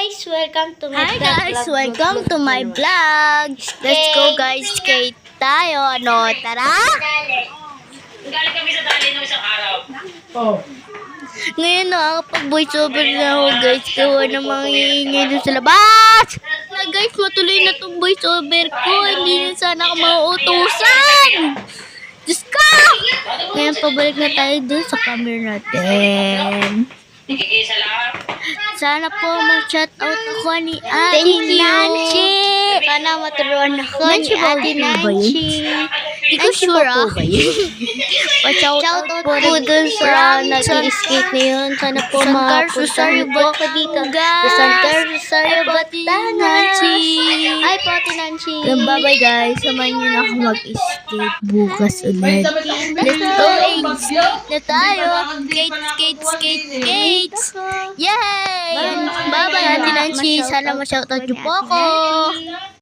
welcome to my Hi vlog. guys, welcome to my vlog. Let's go guys, skate tayo. Ano, tara! Galing kami sa dali ng isang araw. Ngayon nakakapag-voice over na ako guys. Gawa ng mga hihingi doon sa labas. Na guys, matuloy na itong voice over ko. Hindi na sana ako mauutusan. Diyos ka! Ngayon pabalik na tayo doon sa camera natin. Ikikisa lang. Sana po mag-shoutout ako ni Ate Nancy. Sana maturuan ako ni Nancy ba Ate yun ba Nancy. Hindi ko sure Pa-shoutout po rin dun sa from nag-skate na yun. Sana po Santa makapunta Rosario, niyo po ako dito. Sa Santa Rosario, Batanes. Ay po, Ate Nancy. Bye-bye guys. Samahan niyo na ako mag-skate bukas ulit. Let's go! Skate na tayo! Skate! Yay! Bye-bye Ate Nancy. Sana ma-shoutout niyo po ako.